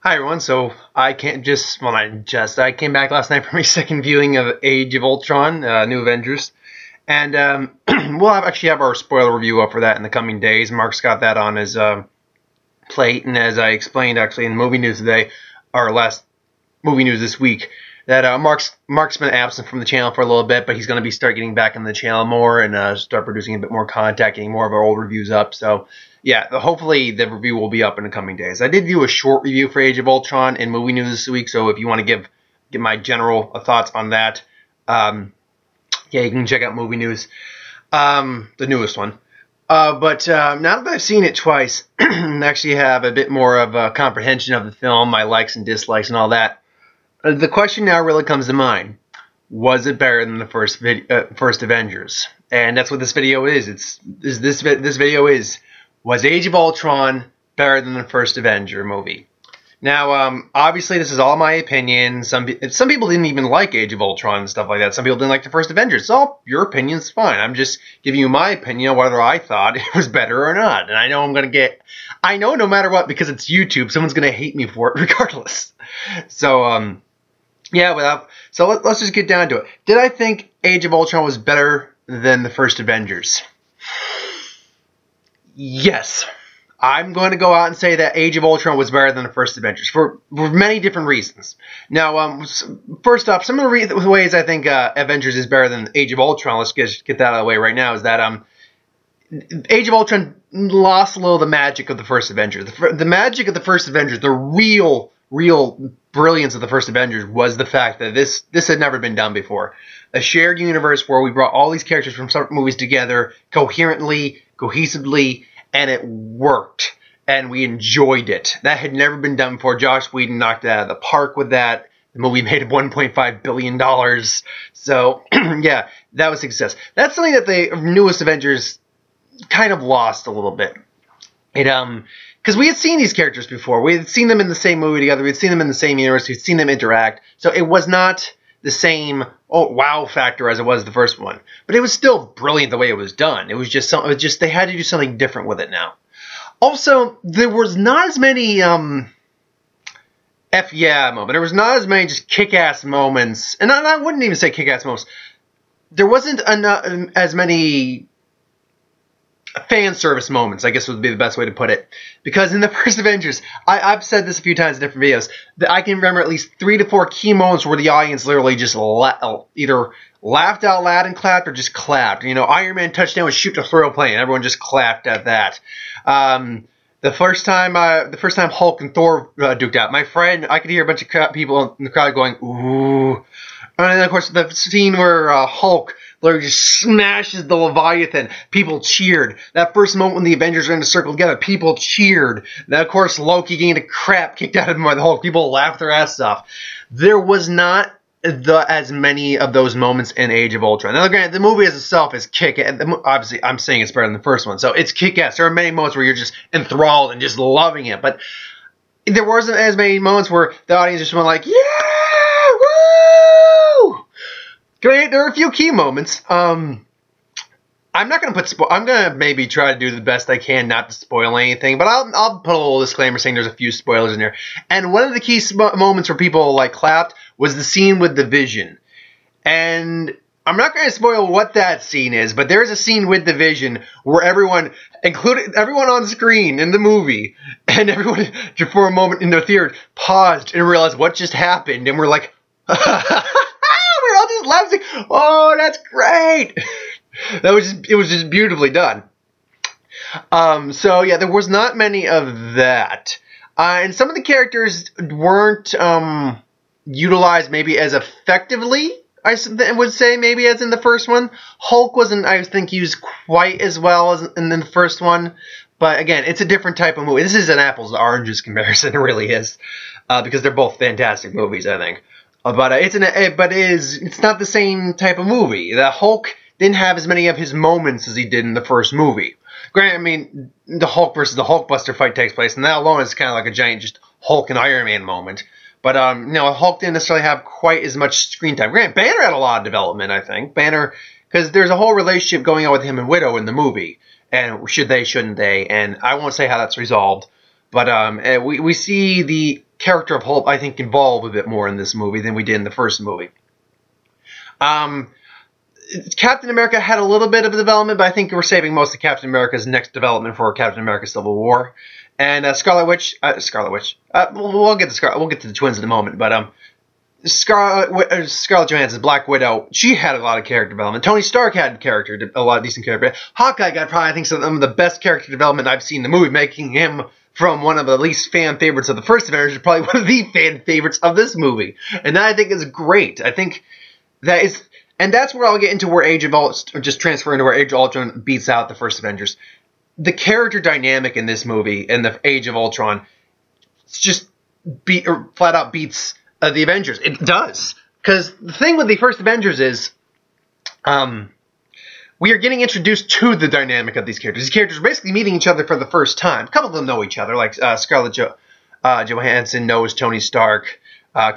Hi everyone, so I can't just, well not just, I came back last night for my second viewing of Age of Ultron, New Avengers, and actually have our spoiler review up for that in the coming days. Mark's got that on his plate, and as I explained actually in movie news today, our last movie news this week, that Mark's been absent from the channel for a little bit, but he's going to start getting back on the channel more and start producing a bit more content, getting more of our old reviews up. So yeah, hopefully the review will be up in the coming days. I did do a short review for Age of Ultron in movie news this week, so if you want to give my general thoughts on that, yeah, you can check out movie news, the newest one. But now that I've seen it twice, and actually have a bit more of a comprehension of the film, my likes and dislikes and all that, the question now really comes to mind. Was it better than the first Avengers? And that's what this video is. This video is, was Age of Ultron better than the first Avenger movie? Now, obviously, this is all my opinion. Some people didn't even like Age of Ultron and stuff like that. Some people didn't like the first Avengers. So, your opinion's fine. I'm just giving you my opinion on whether I thought it was better or not. And I know I know no matter what, because it's YouTube, someone's going to hate me for it regardless. So, yeah, so let's just get down to it. Did I think Age of Ultron was better than the first Avengers? Yes. I'm going to go out and say that Age of Ultron was better than the first Avengers for many different reasons. Now, first off, some of the ways I think Avengers is better than Age of Ultron, let's get that out of the way right now, is that Age of Ultron lost a little of the magic of the first Avengers. The magic of the first Avengers, the real brilliance of the first Avengers, was the fact that this had never been done before. A shared universe where we brought all these characters from separate movies together coherently, cohesively, and it worked, and we enjoyed it. That had never been done before. Joss Whedon knocked it out of the park with that. The movie made $1.5 billion. So, yeah, that was a success. That's something that the newest Avengers kind of lost a little bit. Because we had seen these characters before. We had seen them in the same movie together. We had seen them in the same universe. We had seen them interact. So it was not the same wow factor as it was the first one, but it was still brilliant the way it was done. It was just they had to do something different with it now. Also, there was not as many moments. There was not as many just kick-ass moments, and I wouldn't even say kick-ass moments. There wasn't as many fan service moments, I guess would be the best way to put it. Because in the first Avengers, I've said this a few times in different videos, that I can remember at least 3 to 4 key moments where the audience literally just either laughed out loud and clapped or just clapped. You know, Iron Man touchdown was shoot to throw plane. Everyone just clapped at that. The first time Hulk and Thor duked out, my friend, I could hear a bunch of people in the crowd going, ooh. And then, of course, the scene where Hulk literally just smashes the Leviathan. People cheered. That first moment when the Avengers are in a circle together, people cheered. Then, of course, Loki getting the crap kicked out of him by the Hulk. People laughed their ass off. There was not as many of those moments in Age of Ultron. Now, granted, the movie as itself is kick-ass. Obviously, I'm saying it's better than the first one. So it's kick-ass. There are many moments where you're just enthralled and just loving it. But there wasn't as many moments where the audience just went like, yeah! Great, there are a few key moments. I'm not going to I'm going to maybe try to do the best I can not to spoil anything, but I'll put a little disclaimer saying there's a few spoilers in there. And one of the key moments where people like clapped was the scene with the Vision. And I'm not going to spoil what that scene is, but there's a scene with the Vision where everyone, including everyone on screen in the movie, and everyone for a moment in the theater paused and realized what just happened, and we're like, we're all just laughing. Oh, that's great! It was just beautifully done. So yeah, there was not many of that, and some of the characters weren't utilized maybe as effectively, I would say, maybe as in the first one. Hulk wasn't, I think, used quite as well as in the first one. But again, it's a different type of movie. This is an apples to oranges comparison. It really is, because they're both fantastic movies, I think. But it's not the same type of movie. The Hulk didn't have as many of his moments as he did in the first movie. Granted, I mean, the Hulk versus the Hulkbuster fight takes place, and that alone is kind of like a giant just Hulk and Iron Man moment. But Hulk didn't necessarily have quite as much screen time. Granted, Banner had a lot of development, I think. Banner, because there's a whole relationship going on with him and Widow in the movie, and should they, shouldn't they? And I won't say how that's resolved. But we see the character of Hulk, I think, evolve a bit more in this movie than we did in the first movie. Captain America had a little bit of development, but I think we're saving most of Captain America's next development for Captain America: Civil War. And Scarlet Witch. We'll get to the twins in a moment, but Scarlett Johansson's Black Widow, she had a lot of character development. Tony Stark had a lot of decent character. Hawkeye got probably, I think, some of the best character development I've seen in the movie, making him from one of the least fan favorites of the first Avengers to probably one of the fan favorites of this movie. And that, I think, is great. I think that is, and that's where I'll get into where Age of Ultron, just transfer into where Age of Ultron beats out the first Avengers. The character dynamic in this movie, in the Age of Ultron, just flat out beats the Avengers. It does. Because the thing with the first Avengers is, we are getting introduced to the dynamic of these characters. These characters are basically meeting each other for the first time. A couple of them know each other, like Scarlett Johansson knows Tony Stark,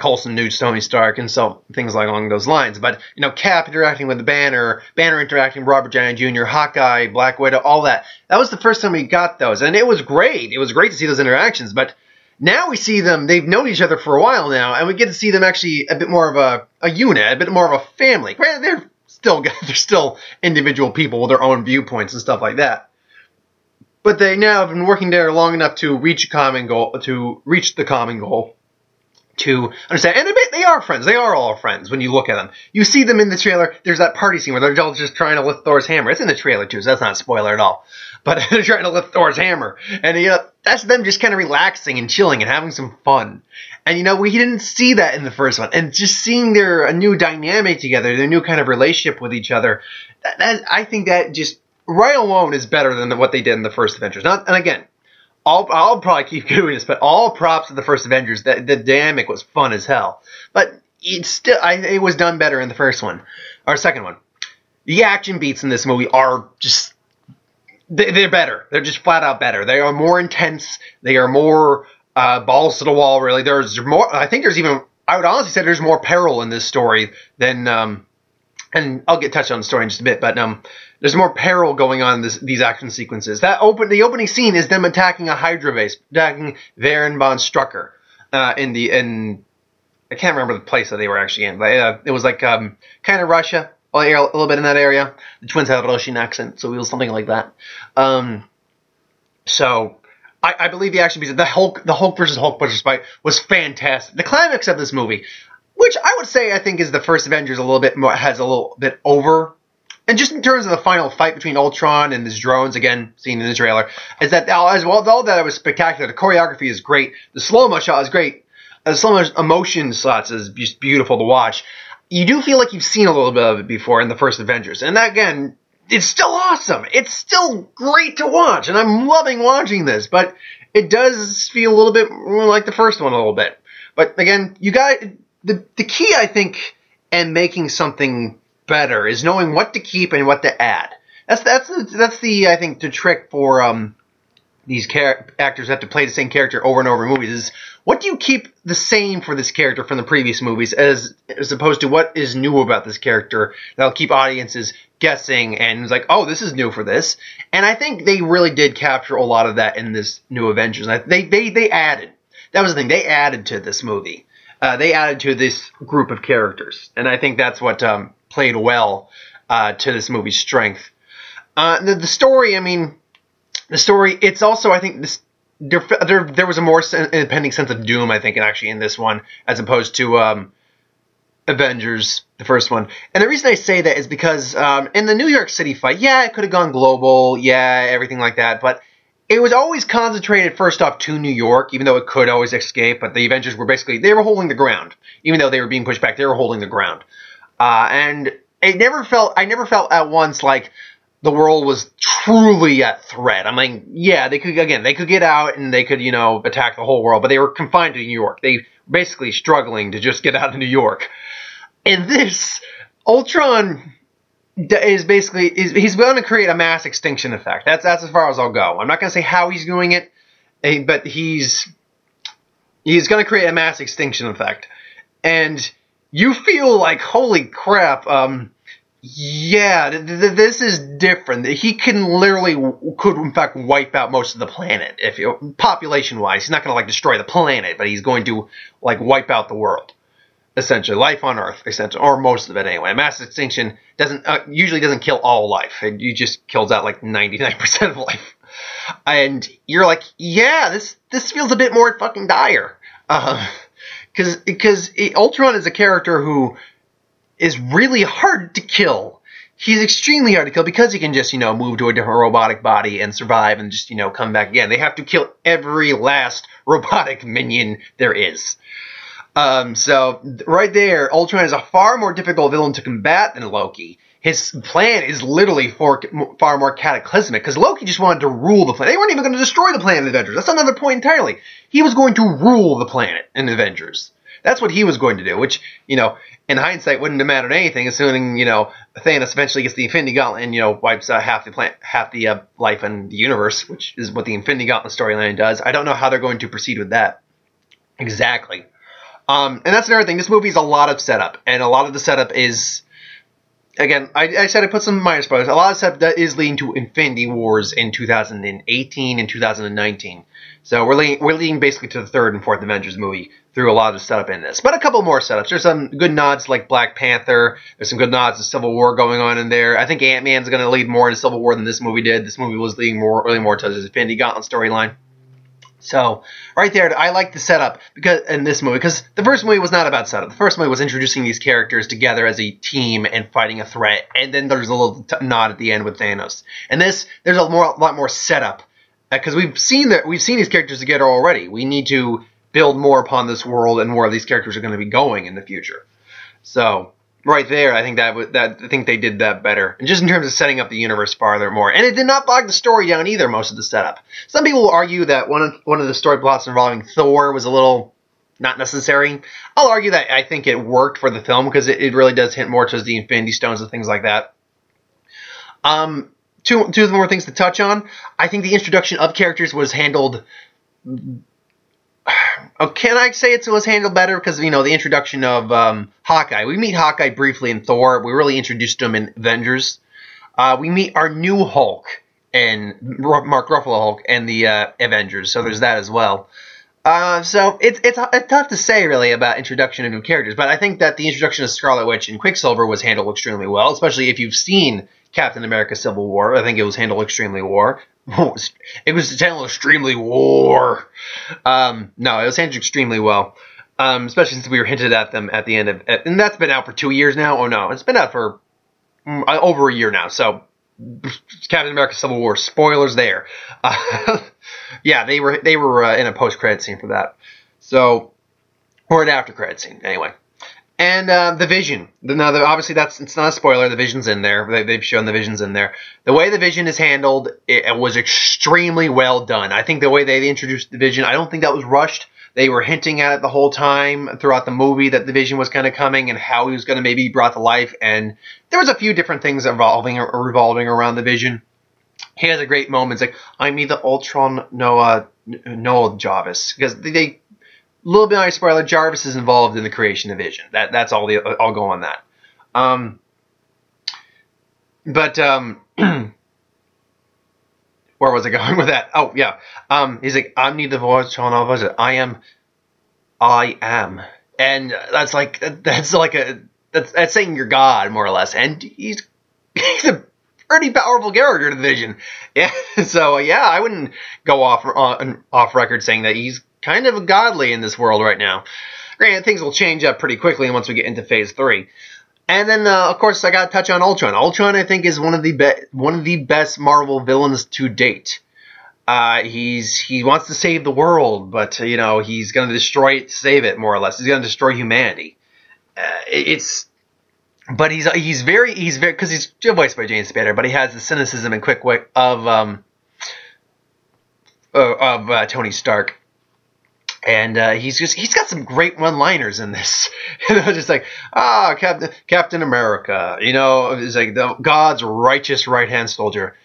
Coulson knew Tony Stark, and so things along those lines. But, you know, Cap interacting with the Banner interacting with Robert Downey Jr., Hawkeye, Black Widow, all that. That was the first time we got those, and it was great. It was great to see those interactions, but now we see them, they've known each other for a while now, and we get to see them actually a bit more of a unit, a bit more of a family. Granted, they're still individual people with their own viewpoints and stuff like that. But they now have been working there long enough to reach the common goal, to understand. And they are friends. They are all friends when you look at them. You see them in the trailer. There's that party scene where they're all just trying to lift Thor's hammer. It's in the trailer, too, so that's not a spoiler at all. But they're trying to lift Thor's hammer. And, that's them just kind of relaxing and chilling and having some fun. And, we didn't see that in the first one. And just seeing a new dynamic together, their new kind of relationship with each other, I think that just right alone is better than what they did in the first Avengers. And again, I'll probably keep doing this, but all props to the first Avengers. The dynamic was fun as hell. But it was done better in the first one, or second one. The action beats in this movie are just, they're better. They're just flat out better. They are more intense. They are more balls to the wall, really. There's more, I think there's even, I would honestly say there's more peril in this story than, and I'll get touched on the story in just a bit, but there's more peril going on in these action sequences. The opening scene is them attacking a Hydra base, attacking Varen von Strucker in I can't remember the place that they were actually in, but it was like kind of Russia, a little bit in that area. The twins have a Russian accent, so it was something like that. So I believe the action piece, the Hulk versus Hulk fight was fantastic. The climax of this movie, which I would say I think is the first Avengers has a little bit over. And just in terms of the final fight between Ultron and his drones, again, seen in the trailer, is that as well, all that was spectacular. The choreography is great. The slow-mo shot is great. The slow-mo emotion shots is just beautiful to watch. You do feel like you've seen a little bit of it before in the first Avengers. And that, again, it's still awesome. It's still great to watch. And I'm loving watching this. But it does feel a little bit like the first one a little bit. But, again, you got the key, I think, in making something better is knowing what to keep and what to add. That's the I think the trick for these actors have to play the same character over and over in movies is what do you keep the same for this character from the previous movies as opposed to what is new about this character that'll keep audiences guessing and it's like, oh, this is new for this. And I think they really did capture a lot of that in this new Avengers. They added. That was the thing. They added to this movie. They added to this group of characters. And I think that's what played well to this movie's strength. The story, it's also, I think, there was a more impending sense of doom, I think, actually in this one, as opposed to Avengers, the first one. And the reason I say that is because in the New York City fight, yeah, it could have gone global, yeah, everything like that, but it was always concentrated first off to New York, even though it could always escape, but the Avengers were they were holding the ground. Even though they were being pushed back, they were holding the ground. And I never felt at once like the world was truly at threat. I'm like, yeah, they could get out and they could, attack the whole world, but they were confined to New York. They were basically struggling to just get out of New York. And this, Ultron is he's going to create a mass extinction effect. That's as far as I'll go. I'm not going to say how he's doing it, but he's going to create a mass extinction effect. And you feel like, holy crap, Yeah, this is different. He can literally, could in fact wipe out most of the planet. If population-wise, he's not going to like destroy the planet, but he's going to like wipe out the world, essentially, life on Earth, essentially, or most of it anyway. Mass extinction doesn't usually doesn't kill all life. It just kills out like 99% of life. And you're like, yeah, this feels a bit more fucking dire, because Ultron is a character who is really hard to kill. He's extremely hard to kill because he can just, move to a different robotic body and survive and just, come back again. They have to kill every last robotic minion there is. So right there, Ultron is a far more difficult villain to combat than Loki. His plan is literally far more cataclysmic because Loki just wanted to rule the planet. They weren't even going to destroy the planet in Avengers. That's another point entirely. He was going to rule the planet in Avengers. That's what he was going to do, which, in hindsight wouldn't have mattered anything, assuming, Thanos eventually gets the Infinity Gauntlet and, wipes out half the life in the universe, which is what the Infinity Gauntlet storyline does. I don't know how they're going to proceed with that exactly. And that's another thing. This movie is a lot of setup, and a lot of the setup is, again, I said I put some minor spoilers. A lot of setup that is leading to Infinity Wars in 2018 and 2019. So we're leading basically to the third and fourth Avengers movie through a lot of setup in this. But a couple more setups. There's some good nods like Black Panther. There's some good nods to Civil War going on in there. I think Ant-Man's going to lead more into Civil War than this movie did. This movie was leading really more to the Infinity Gauntlet storyline. So, right there, I like the setup in this movie, because the first movie was not about setup. The first movie was introducing these characters together as a team and fighting a threat, and then there's a little nod at the end with Thanos. And this, there's a lot more setup, because we've seen these characters together already. We need to build more upon this world and where these characters are going to be going in the future. So, right there, I think I think they did that better. And just in terms of setting up the universe farther more. And it did not bog the story down either, most of the setup. Some people will argue that one of the story plots involving Thor was a little not necessary. I'll argue that I think it worked for the film because it really does hint more towards the Infinity Stones and things like that. Two of the more things to touch on. I think the introduction of characters was handled... can I say it was handled better? Because, the introduction of Hawkeye. We meet Hawkeye briefly in Thor. We really introduced him in Avengers. We meet our new Hulk and Mark Ruffalo Hulk in the Avengers. So there's that as well. So it's tough to say, really, about introduction of new characters. But I think that the introduction of Scarlet Witch and Quicksilver was handled extremely well, especially if you've seen Captain America Civil War. I think it was handled extremely well. It was handled extremely war. No, it was handled extremely well. Especially since we were hinted at them at the end of... And that's been out for 2 years now. Oh, no. It's been out for over a year now. So, Captain America Civil War. Spoilers there. Yeah, they were in a post-credit scene for that. So, or an after-credit scene, anyway. And the Vision. Now, obviously, it's not a spoiler. The Vision's in there. They've shown the Vision's in there. The way the Vision is handled, it was extremely well done. I think the way they introduced the Vision, I don't think that was rushed. They were hinting at it the whole time throughout the movie that the Vision was kind of coming and how he was going to maybe be brought to life. And there was a few different things revolving around the Vision. He has a great moment. It's like, I need the Ultron Noah Jarvis. Because they... A little bit on spoiler, Jarvis is involved in the creation of Vision. That's all. I'll go on that. Where was I going with that? Oh yeah. He's like, I need the voice on was it? I am, and that's saying you're God more or less. And he's a pretty powerful character to the Vision. Yeah. So yeah, I wouldn't go off record saying that he's kind of godly in this world right now. Granted, things will change up pretty quickly once we get into Phase 3. And then, of course, I got to touch on Ultron. Ultron, I think, is one of the best Marvel villains to date. He wants to save the world, but he's going to destroy it to save it, more or less. He's going to destroy humanity. But he's very because he's voiced by James Spader, but he has the cynicism and quick wit of Tony Stark. And he's got some great one-liners in this. Just like, Captain America, it's like God's righteous right-hand soldier.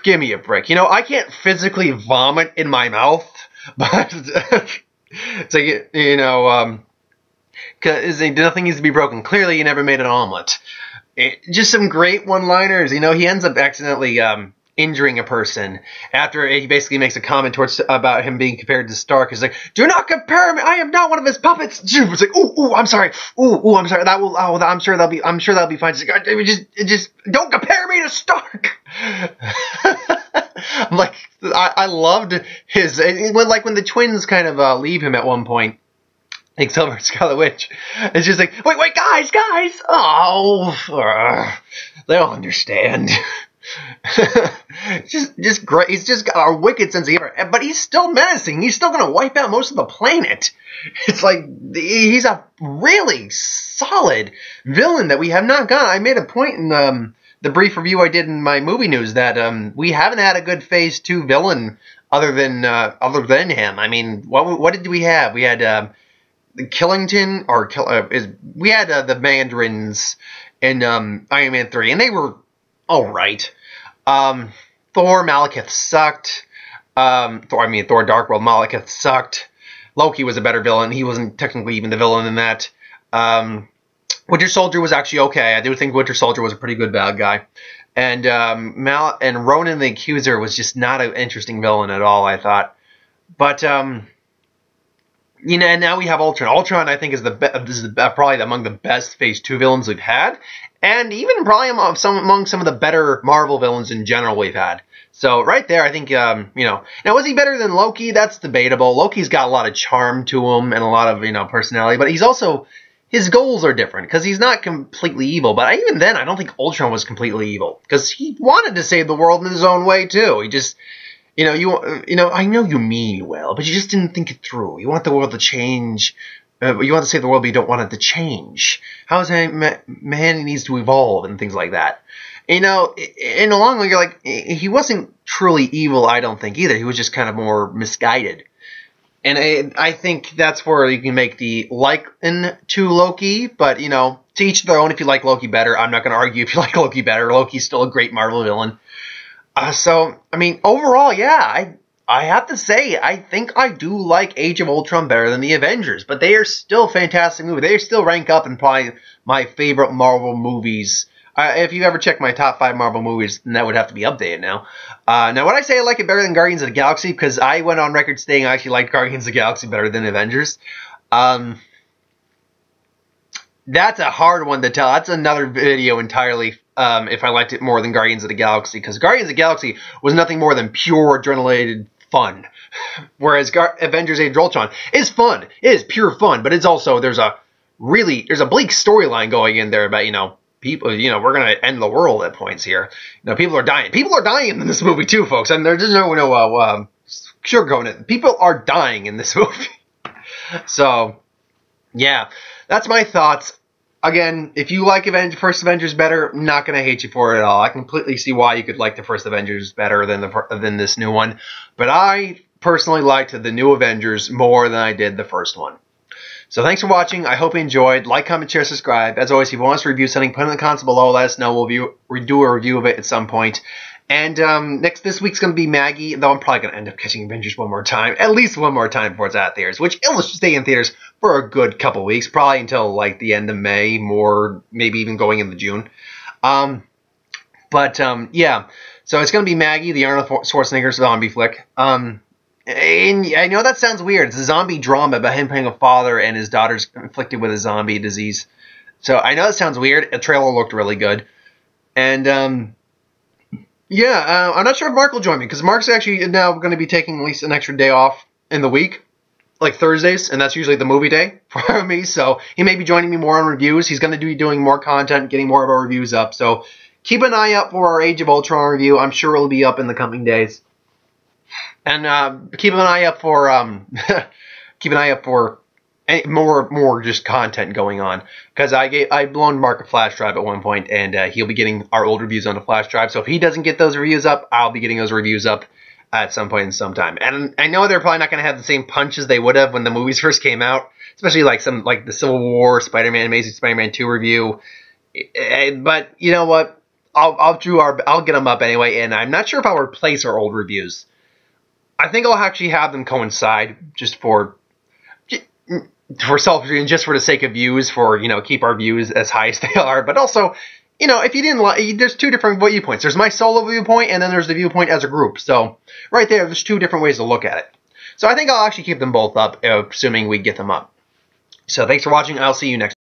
Give me a break. I can't physically vomit in my mouth, but it's like, because nothing needs to be broken. Clearly, you never made an omelet. just some great one-liners. You know, he ends up accidentally injuring a person after he basically makes a comment about him being compared to Stark. He's like, "Do not compare me. I am not one of his puppets." It's like, "Ooh, I'm sorry. Ooh, I'm sorry. That will. Oh, I'm sure that'll be fine." It's like, just don't compare me to Stark. I'm like, I loved his when the twins kind of leave him at one point. Like Silver and Scarlet Witch. It's just like, wait, guys! Oh, they don't understand. just great. He's just got a wicked sense of humor, but he's still menacing. He's still gonna wipe out most of the planet. It's like he's a really solid villain that we have not got. I made a point in the brief review I did in my movie news that we haven't had a good Phase 2 villain other than him. I mean, what did we have? We had the Killington, we had the Mandarins in Iron Man 3, and they were all right. Thor Malekith sucked. Thor Dark World Malekith sucked. Loki was a better villain. He wasn't technically even the villain in that. Winter Soldier was actually okay. I do think Winter Soldier was a pretty good bad guy. And Ronan the Accuser was just not an interesting villain at all, I thought. But you know, and now we have Ultron. Ultron, I think, is probably among the best Phase 2 villains we've had, and even probably among some of the better Marvel villains in general we've had. So right there, I think, you know, now was he better than Loki? That's debatable. Loki's got a lot of charm to him and a lot of, you know, personality, but he's also, his goals are different because he's not completely evil. But even then, I don't think Ultron was completely evil because he wanted to save the world in his own way too. He just, you know, I know you mean well, but you just didn't think it through. You want the world to change. You want to save the world, but you don't want it to change. How is man needs to evolve and things like that. You know, in the long run, you're like, he wasn't truly evil, I don't think, either. He was just kind of more misguided. And I think that's where you can make the liken to Loki, but, you know, to each their own. If you like Loki better, I'm not going to argue if you like Loki better. Loki's still a great Marvel villain. So, I mean, overall, yeah, I have to say, I think I do like Age of Ultron better than the Avengers, but they are still fantastic movies. They still rank up in probably my favorite Marvel movies. If you ever check my top 5 Marvel movies, then that would have to be updated now. Now, would I say I like it better than Guardians of the Galaxy? Because I went on record saying I actually liked Guardians of the Galaxy better than Avengers. That's a hard one to tell. That's another video entirely. If I liked it more than Guardians of the Galaxy, because Guardians of the Galaxy was nothing more than pure adrenaline fun, whereas Avengers: Age of Ultron is fun. It is pure fun, but it's also there's a bleak storyline going in there about, you know, people, you know, we're gonna end the world at points here. You know, people are dying. People are dying in this movie too, folks, and there's no sugarcoating it. People are dying in this movie. So, yeah, that's my thoughts. Again, if you like First Avengers better, I'm not going to hate you for it at all. I completely see why you could like the First Avengers better than this new one. But I personally liked the new Avengers more than I did the first one. So thanks for watching. I hope you enjoyed. Like, comment, share, subscribe. As always, if you want us to review something, put it in the comments below. Let us know. We'll do a review of it at some point. And this week's going to be Maggie, though I'm probably going to end up catching Avengers one more time. At least one more time before it's at theaters, which it will stay in theaters for a good couple weeks, probably until like the end of May, more maybe even going into June. Yeah, so it's going to be Maggie, the Arnold Schwarzenegger zombie flick. And I know that sounds weird. It's a zombie drama about him playing a father and his daughter's afflicted with a zombie disease. So I know it sounds weird. The trailer looked really good. And yeah, I'm not sure if Mark will join me, because Mark's actually now going to be taking at least an extra day off in the week, like Thursdays, and that's usually the movie day for me, so he may be joining me more on reviews. He's going to be doing more content, getting more of our reviews up, so keep an eye out for our Age of Ultron review. I'm sure it'll be up in the coming days. And keep an eye out for more just content going on, because I loaned Mark a flash drive at one point, and he'll be getting our old reviews on the flash drive. So if he doesn't get those reviews up, I'll be getting those reviews up at some point in some time. And I know they're probably not going to have the same punch as they would have when the movies first came out, especially like the Civil War, Spider-Man, Amazing Spider-Man 2 review. But you know what? I'll get them up anyway, and I'm not sure if I'll replace our old reviews. I think I'll actually have them coincide just for self and just for the sake of views, for, you know, keep our views as high as they are, but also you know, if you didn't like, there's two different viewpoints. There's my solo viewpoint, and then there's the viewpoint as a group. So right there's two different ways to look at it. So I think I'll actually keep them both up, assuming we get them up. So thanks for watching. I'll see you next time.